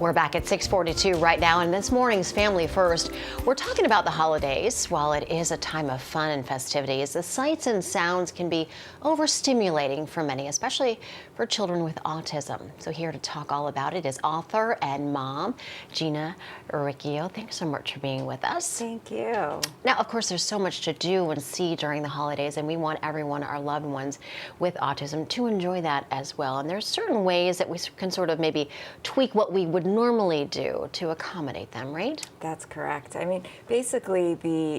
We're back at 6:42 right now, and this morning's Family First, we're talking about the holidays. While it is a time of fun and festivities, the sights and sounds can be overstimulating for many, especially for children with autism. So here to talk all about it is author and mom, Gina Uricchio. Thanks so much for being with us. Thank you. Now, of course, there's so much to do and see during the holidays, and we want everyone, our loved ones with autism, to enjoy that as well. And there's certain ways that we can sort of maybe tweak what we would normally do to accommodate them, right? That's correct. I mean, basically,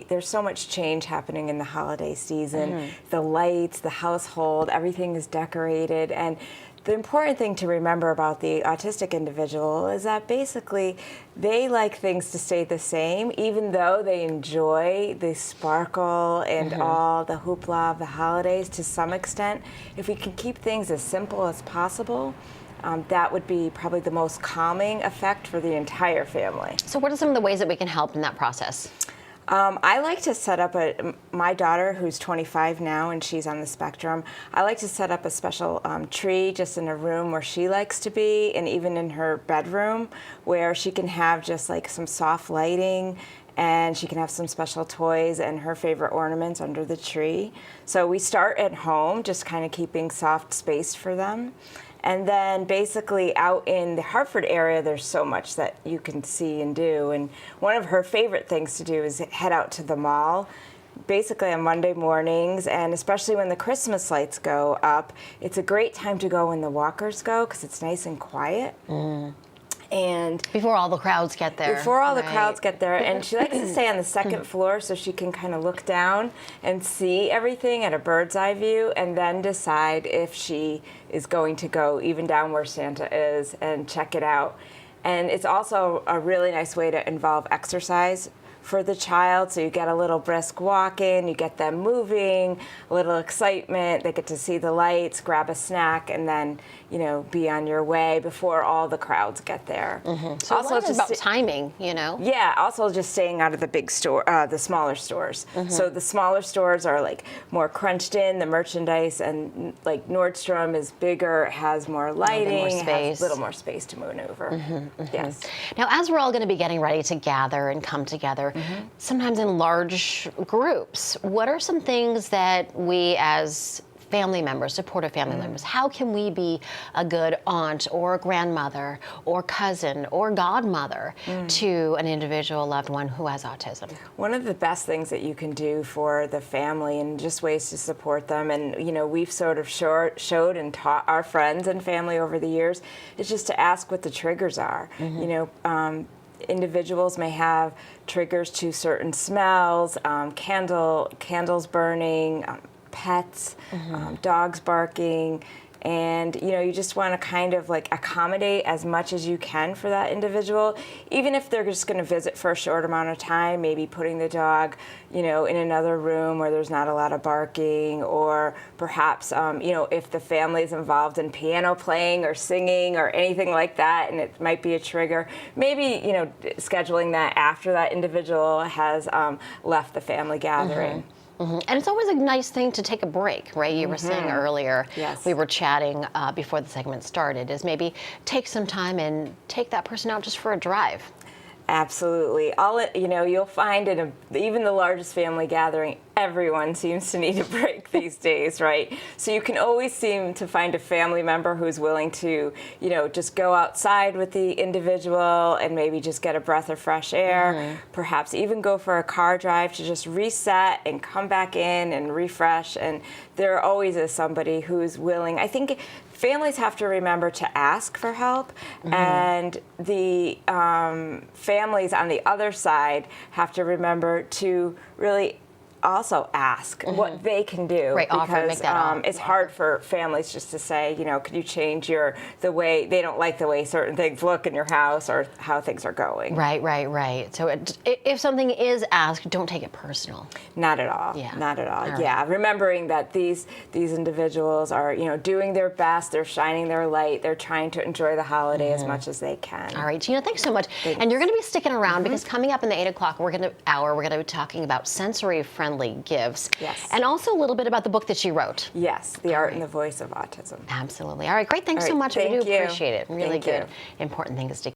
there's so much change happening in the holiday season. The lights, the household, everything is decorated. And the important thing to remember about the autistic individual is that basically they like things to stay the same, even though they enjoy the sparkle and all the hoopla of the holidays to some extent. If we can keep things as simple as possible, that would be probably the most calming effect for the entire family. So what are some of the ways that we can help in that process? I like to set up my daughter, who's 25 now and she's on the spectrum, I like to set up a special tree just in a room where she likes to be, and even in her bedroom where she can have just like some soft lighting, and she can have some special toys and her favorite ornaments under the tree. So we start at home, just kind of keeping soft space for them. And then basically out in the Hartford area, there's so much that you can see and do. And one of her favorite things to do is head out to the mall, basically on Monday mornings, and especially when the Christmas lights go up. It's a great time to go when the walkers go because it's nice and quiet. And before all the crowds get there. Before all the crowds get there. And she likes to stay on the second floor so she can kind of look down and see everything at a bird's eye view, and then decide if she is going to go even down where Santa is and check it out. And it's also a really nice way to involve exercise for the child, so you get a little brisk walk in, you get them moving, a little excitement, they get to see the lights, grab a snack, and then, you know, be on your way before all the crowds get there. So also it's about timing, you know? Yeah, also just staying out of the big store, the smaller stores. So the smaller stores are like more crunched in, the merchandise, and like Nordstrom is bigger, has more lighting, has a little more space to maneuver. Yes. Now, as we're all going to be getting ready to gather and come together, sometimes in large groups, what are some things that we as family members, supportive family members, how can we be a good aunt or grandmother or cousin or godmother to an individual loved one who has autism? One of the best things that you can do for the family, and just ways to support them, and you know, we've sort of showed and taught our friends and family over the years, is just to ask what the triggers are. You know, individuals may have triggers to certain smells, candles burning, pets, dogs barking, and you know, you just want to kind of like accommodate as much as you can for that individual, even if they're just going to visit for a short amount of time, maybe putting the dog, you know, in another room where there's not a lot of barking, or perhaps, you know, if the family is involved in piano playing or singing or anything like that, and it might be a trigger, maybe, you know, scheduling that after that individual has left the family gathering. And it's always a nice thing to take a break, right? You were saying earlier, we were chatting before the segment started, is maybe take some time and take that person out just for a drive. Absolutely. You know, you'll find in even the largest family gathering, everyone seems to need a break these days, right? So you can always seem to find a family member who's willing to, you know, just go outside with the individual and maybe just get a breath of fresh air, perhaps even go for a car drive to just reset and come back in and refresh. And there always is somebody who's willing. I think families have to remember to ask for help, and the families on the other side have to remember to really also ask what they can do, right, because it's hard for families just to say, you know, could you change the way they don't like the way certain things look in your house or how things are going. Right. So if something is asked, don't take it personal. Not at all. Not at all. Yeah, remembering that these individuals are, you know, doing their best, they're shining their light, they're trying to enjoy the holiday as much as they can. All right, Gina, thanks so much. Thanks. And you're going to be sticking around because coming up in the 8 o'clock we're going to be talking about sensory-friendly gifts. Yes. And also a little bit about the book that she wrote. Yes, The Art and the Voice of Autism. Absolutely. All right, great. Thanks so much. Thank We do you. appreciate it. Really Thank good. you. Important things to